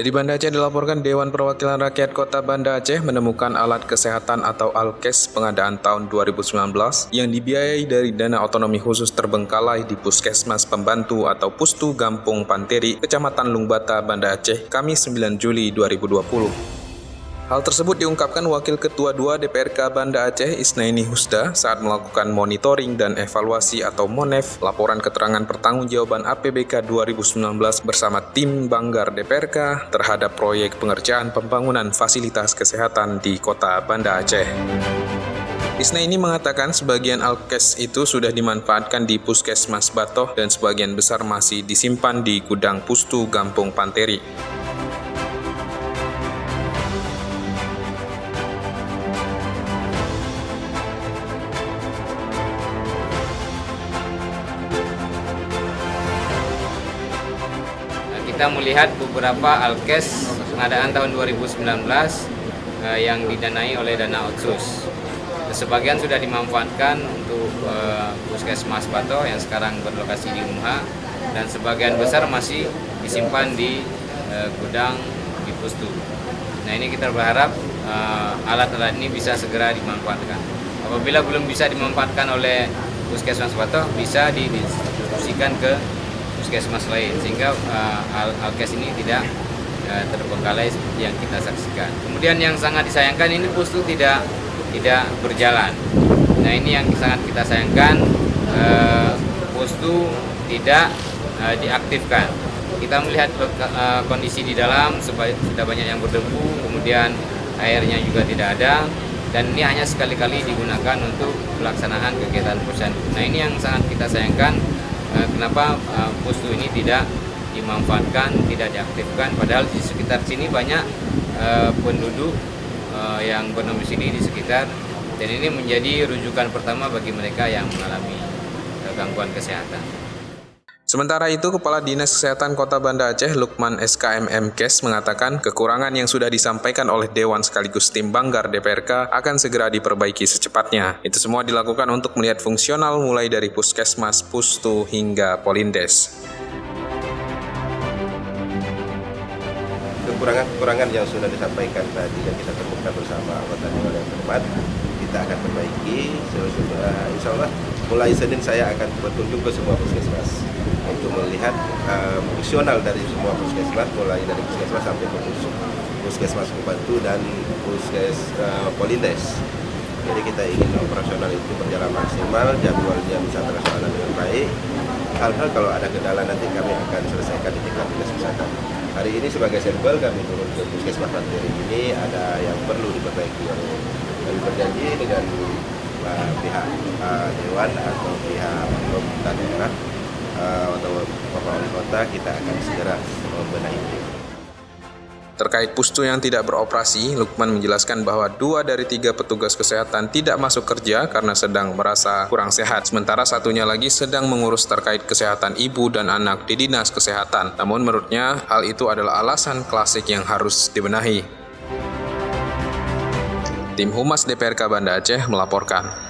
Dari Banda Aceh dilaporkan Dewan Perwakilan Rakyat Kota Banda Aceh menemukan alat kesehatan atau Alkes pengadaan tahun 2019 yang dibiayai dari dana otonomi khusus Terbengkalai di Puskesmas Pembantu atau Pustu Gampung Panteri, Kecamatan Lungbata, Banda Aceh, Kamis 9 Juli 2020. Hal tersebut diungkapkan Wakil Ketua 2 DPRK Banda Aceh Isnaini Husda saat melakukan monitoring dan evaluasi atau MONEV laporan keterangan pertanggungjawaban APBK 2019 bersama tim Banggar DPRK terhadap proyek pengerjaan pembangunan fasilitas kesehatan di Kota Banda Aceh. Isnaini mengatakan sebagian Alkes itu sudah dimanfaatkan di Puskesmas Batoh dan sebagian besar masih disimpan di gudang Pustu Gampung Panteri. Kita melihat beberapa Alkes pengadaan tahun 2019 yang didanai oleh dana otsus. Sebagian sudah dimanfaatkan untuk Puskesmas Batoh yang sekarang berlokasi di Unha, dan sebagian besar masih disimpan di gudang di Pustu. Nah, ini kita berharap alat-alat ini bisa segera dimanfaatkan. Apabila belum bisa dimanfaatkan oleh Puskesmas Batoh, bisa didistribusikan ke puskesmas lain sehingga Alkes ini tidak terbengkalai seperti yang kita saksikan. Kemudian yang sangat disayangkan ini Pustu tidak berjalan. Nah, ini yang sangat kita sayangkan, Pustu tidak diaktifkan. Kita melihat kondisi di dalam sudah banyak yang berdebu, kemudian airnya juga tidak ada, dan ini hanya sekali-kali digunakan untuk pelaksanaan kegiatan posyandu. Nah, ini yang sangat kita sayangkan. Kenapa Pustu ini tidak dimanfaatkan, tidak diaktifkan, padahal di sekitar sini banyak penduduk yang berdomisili di sekitar, dan ini menjadi rujukan pertama bagi mereka yang mengalami gangguan kesehatan. Sementara itu, Kepala Dinas Kesehatan Kota Banda Aceh, Lukman SKM MKes, mengatakan kekurangan yang sudah disampaikan oleh Dewan sekaligus tim Banggar DPRK akan segera diperbaiki secepatnya. Itu semua dilakukan untuk melihat fungsional mulai dari Puskesmas, Pustu, hingga Polindes. Kekurangan yang sudah disampaikan tadi yang kita temukan bersama anggota Dewan yang terhormat, kita akan perbaiki. Insya Allah mulai Senin saya akan berkunjung ke semua puskesmas untuk melihat fungsional dari semua puskesmas, mulai dari puskesmas sampai ke puskesmas Pembantu dan Polindes. Jadi kita ingin operasional itu berjalan maksimal, jadwalnya bisa terlaksana dengan baik. Hal-hal kalau ada kendala nanti kami akan selesaikan di tingkat dinas kesehatan. Hari ini sebagai sampel kami turun ke puskesmas Panteri ini, ada yang perlu diperbaiki. Kami berjanji dengan pihak Dewan atau pihak pemerintah daerah atau Bapak Wali Kota, kita akan segera membenahi itu. Terkait Pustu yang tidak beroperasi, Lukman menjelaskan bahwa 2 dari 3 petugas kesehatan tidak masuk kerja karena sedang merasa kurang sehat, sementara satunya lagi sedang mengurus terkait kesehatan ibu dan anak di Dinas Kesehatan. Namun menurutnya, hal itu adalah alasan klasik yang harus dibenahi. Tim Humas DPRK Banda Aceh melaporkan.